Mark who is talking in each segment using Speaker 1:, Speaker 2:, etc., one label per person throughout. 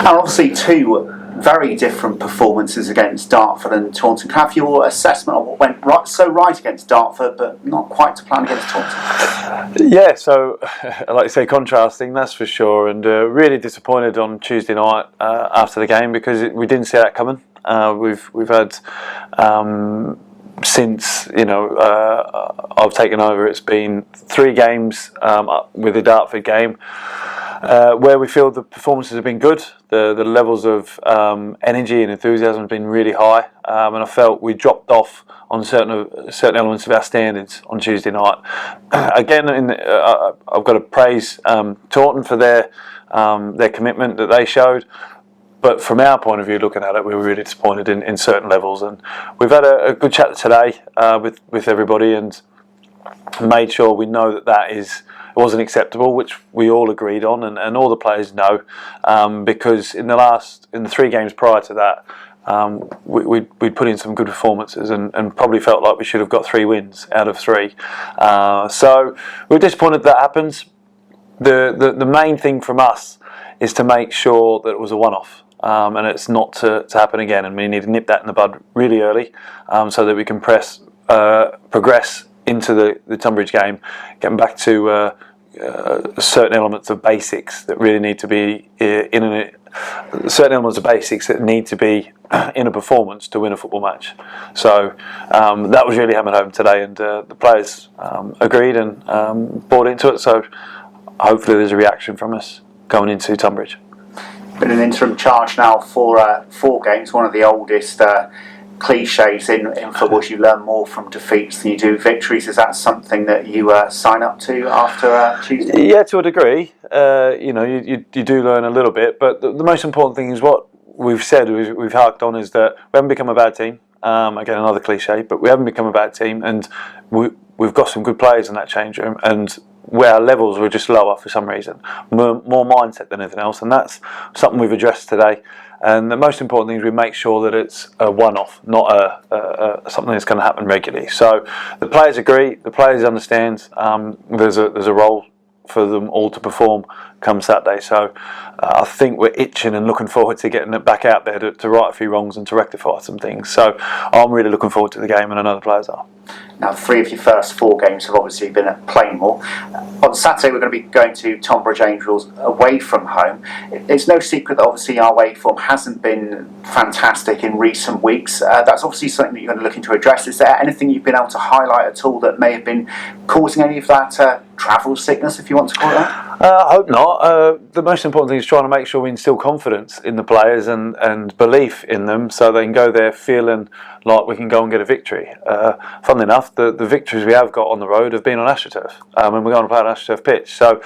Speaker 1: And obviously two very different performances against Dartford and Taunton. Can I have your assessment of what went right against Dartford, but not quite to plan against Taunton?
Speaker 2: Yeah, so like you say, contrasting, that's for sure, and really disappointed on Tuesday night after the game because we didn't see that coming. We've had since I've taken over, it's been 3 games with the Dartford game where we feel the performances have been good. The levels of energy and enthusiasm have been really high, and I felt we dropped off on certain elements of our standards on Tuesday night. Again, I've got to praise Taunton for their commitment that they showed. But from our point of view, looking at it, we were really disappointed in certain levels. And we've had a good chat today with everybody and made sure we know that it wasn't acceptable, which we all agreed on, and all the players know, because in the 3 games prior to that, we'd put in some good performances and probably felt like we should have got 3 wins out of 3. So we're disappointed that happens. The main thing from us is to make sure that it was a one-off. And it's not to happen again, and we need to nip that in the bud really early, so that we can progress into the Tonbridge game, getting back to certain elements of basics that really need to be certain elements of basics that need to be in a performance to win a football match. So that was really hammered home today, and the players agreed and bought into it. So hopefully there's a reaction from us going into Tonbridge.
Speaker 1: Been an interim charge now for 4 games, one of the oldest cliches in football. You learn more from defeats than you do victories. Is that something that you sign up to after Tuesday?
Speaker 2: Yeah, to a degree. You do learn a little bit, but the most important thing is what we've said, we've harked on, is that we haven't become a bad team. Again, another cliche, but we haven't become a bad team, and we've got some good players in that change room, and where our levels were just lower for some reason, more mindset than anything else, and that's something we've addressed today. And the most important thing is we make sure that it's a one-off, not something that's going to happen regularly. So the players agree, the players understand. There's a role for them all to perform come Saturday. So I think we're itching and looking forward to getting it back out there to right a few wrongs and to rectify some things. So I'm really looking forward to the game, and I know the players are.
Speaker 1: Now, 3 of your first 4 games have obviously been at Plainmoor. On Saturday, we're going to be going to Tonbridge Angels away from home. It's no secret that obviously our away form hasn't been fantastic in recent weeks. That's obviously something that you're going to look into address. Is there anything you've been able to highlight at all that may have been causing any of that travel sickness, if you want to call it that?
Speaker 2: I hope not. The most important thing is trying to make sure we instill confidence in the players and belief in them, so they can go there feeling like we can go and get a victory. Funnily enough, the victories we have got on the road have been on AstroTurf, and we're going to play on AstroTurf pitch. So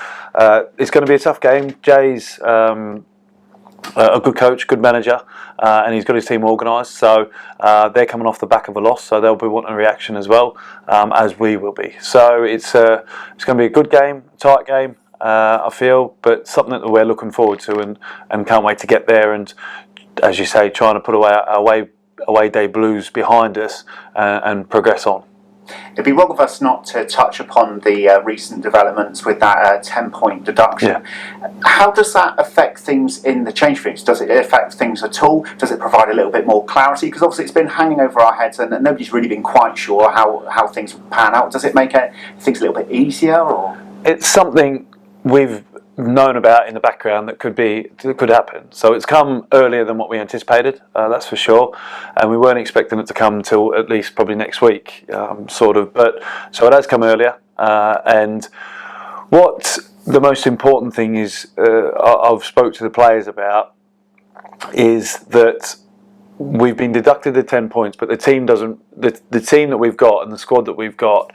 Speaker 2: it's going to be a tough game. Jay's a good coach, good manager, and he's got his team organised. So they're coming off the back of a loss, so they'll be wanting a reaction as well, as we will be. So it's going to be a good game, tight game, I feel, but something that we're looking forward to and can't wait to get there. And as you say, trying to put away our away day blues behind us and progress on.
Speaker 1: It'd be wrong of us not to touch upon the recent developments with that 10-point deduction.
Speaker 2: Yeah.
Speaker 1: How does that affect things in the change rooms? Does it affect things at all? Does it provide a little bit more clarity? Because obviously it's been hanging over our heads and nobody's really been quite sure how things would pan out. Does it make things a little bit easier? Or
Speaker 2: it's something we've known about in the background that could happen. So it's come earlier than what we anticipated, that's for sure, and we weren't expecting it to come until at least probably next week, sort of. But so it has come earlier, and what the most important thing is, I've spoke to the players about, is that we've been deducted the 10 points, but the team doesn't. The team that we've got and the squad that we've got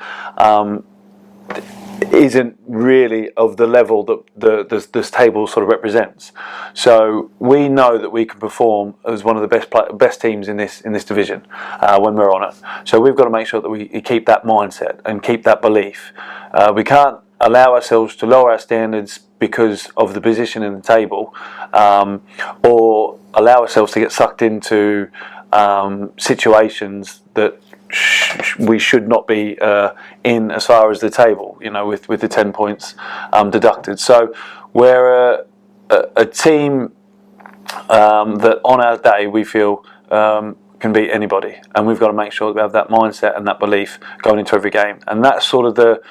Speaker 2: isn't really of the level that this table sort of represents. So we know that we can perform as one of the best teams in this division when we're on it. So we've got to make sure that we keep that mindset and keep that belief. We can't allow ourselves to lower our standards because of the position in the table, or allow ourselves to get sucked into situations that we should not be in as far as the table, with the 10 points deducted. So we're a team that on our day we feel can beat anybody, and we've got to make sure that we have that mindset and that belief going into every game. And that's sort of the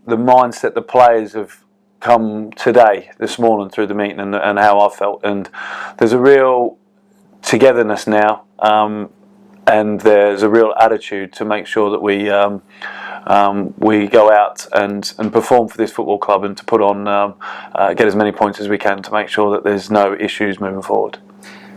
Speaker 2: mindset the players have come today, this morning, through the meeting and how I felt. And there's a real togetherness now, and there's a real attitude to make sure that we go out and perform for this football club, and to put on get as many points as we can to make sure that there's no issues moving forward.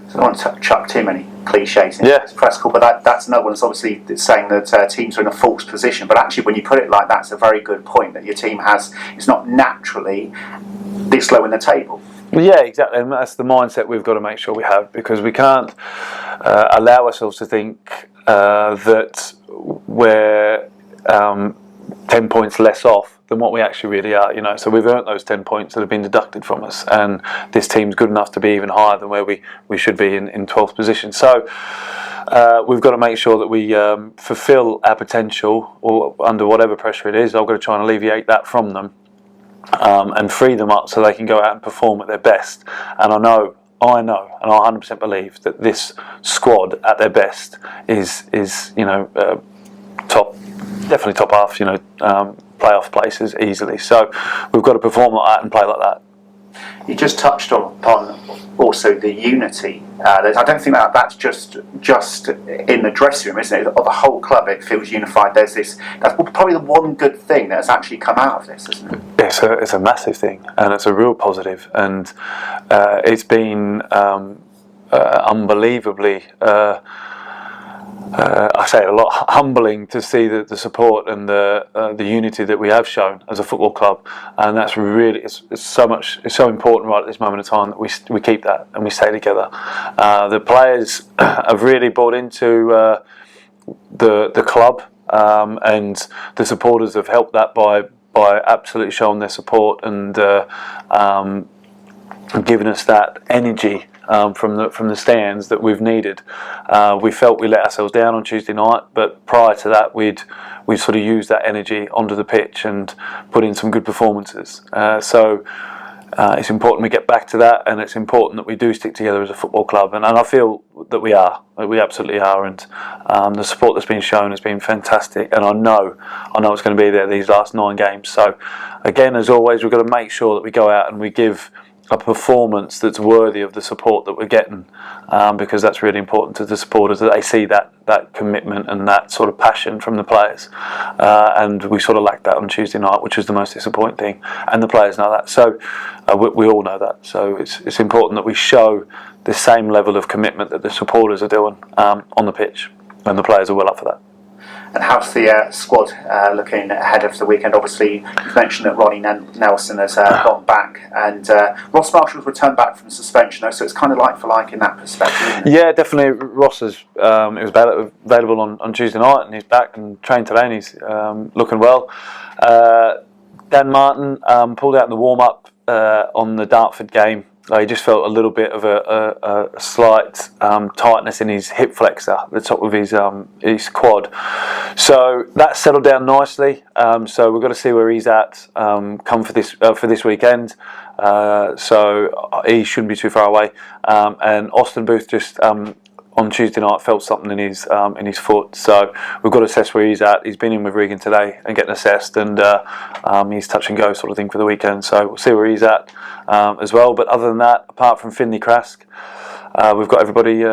Speaker 1: So I don't want to chuck too many cliches in this press call, but that's another one. It's obviously saying that teams are in a false position, but actually when you put it like that, it's a very good point that your team it's not naturally this low in the table.
Speaker 2: Yeah, exactly, and that's the mindset we've got to make sure we have, because we can't allow ourselves to think that we're 10 points less off than what we actually really are, So we've earned those 10 points that have been deducted from us, and this team's good enough to be even higher than where we should be in 12th position. So we've got to make sure that we fulfil our potential, or under whatever pressure it is. I've got to try and alleviate that from them, and free them up so they can go out and perform at their best. And I know, and I 100% believe that this squad at their best is definitely top half, playoff places easily. So we've got to perform like that and play like that.
Speaker 1: You just touched upon also the unity. I don't think that's just in the dressing room, isn't it? Of the whole club, it feels unified. That's probably the one good thing that has actually come out of this, isn't it?
Speaker 2: It's a massive thing, and it's a real positive, and it's been unbelievably. I say it a lot, humbling to see the support and the unity that we have shown as a football club, and that's really it's so important right at this moment of time that we keep that and we stay together. The players have really bought into the club, and the supporters have helped that by absolutely showing their support and giving us that energy from the stands that we've needed. We felt we let ourselves down on Tuesday night, but prior to that we'd sort of used that energy onto the pitch and put in some good performances. So it's important we get back to that, and it's important that we do stick together as a football club, and I feel that we absolutely are, and the support that's been shown has been fantastic, and I know it's going to be there these last 9 games. So again, as always, we've got to make sure that we go out and we give a performance that's worthy of the support that we're getting, because that's really important to the supporters, that they see that commitment and that sort of passion from the players, and we sort of lacked that on Tuesday night, which was the most disappointing thing, and the players know that, so we all know that. So it's important that we show the same level of commitment that the supporters are doing on the pitch, and the players are well up for that.
Speaker 1: And how's the squad looking ahead of the weekend? Obviously, you've mentioned that Ronnie Nelson has gone back, and Ross Marshall's returned back from suspension, so it's kind of like for like in that perspective, isn't it?
Speaker 2: Yeah, definitely. Ross is available on Tuesday night, and he's back and trained today, and he's looking well. Dan Martin pulled out in the warm-up on the Dartford game. He just felt a little bit of a slight tightness in his hip flexor, the top of his quad. So that settled down nicely. So we've got to see where he's at come for this weekend. So he shouldn't be too far away. And Austin Booth just on Tuesday night felt something in his foot. So we've got to assess where he's at. He's been in with Regan today and getting assessed, and he's touch and go sort of thing for the weekend. So we'll see where he's at as well. But other than that, apart from Finley Krask, we've got everybody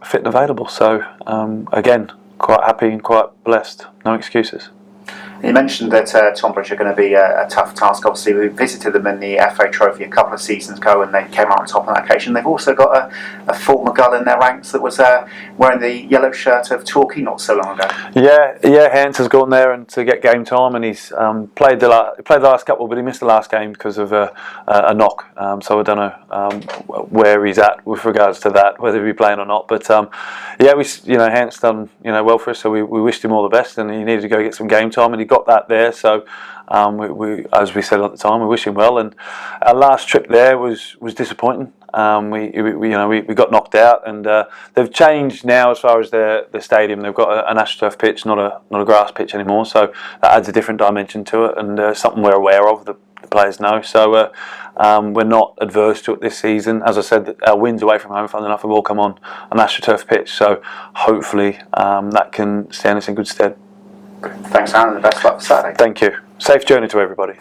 Speaker 2: fit and available. So again, quite happy and quite blessed. No excuses.
Speaker 1: You mentioned that Tonbridge are going to be a tough task. Obviously, we visited them in the FA Trophy a couple of seasons ago, and they came out on top on that occasion. They've also got a former gull in their ranks that was wearing the yellow shirt of Torquay not so long ago.
Speaker 2: Yeah, Hans has gone there and to get game time, and he's played the last couple, but he missed the last game because of a knock. So I don't know where he's at with regards to that, whether he'll be playing or not. But Hans done well for us, so we wished him all the best, and he needed to go get some game time, and he got that there. So we as we said at the time, we wish him well. And our last trip there was disappointing. We got knocked out, and they've changed now as far as the stadium. They've got an AstroTurf pitch, not a grass pitch anymore. So that adds a different dimension to it, and something we're aware of. the players know. So we're not adverse to it this season. As I said, our wins away from home, funnily enough, have all come on an AstroTurf pitch. So hopefully that can stand us in good stead.
Speaker 1: Thanks, Aaron, and best luck for Saturday.
Speaker 2: Thank you. Safe journey to everybody.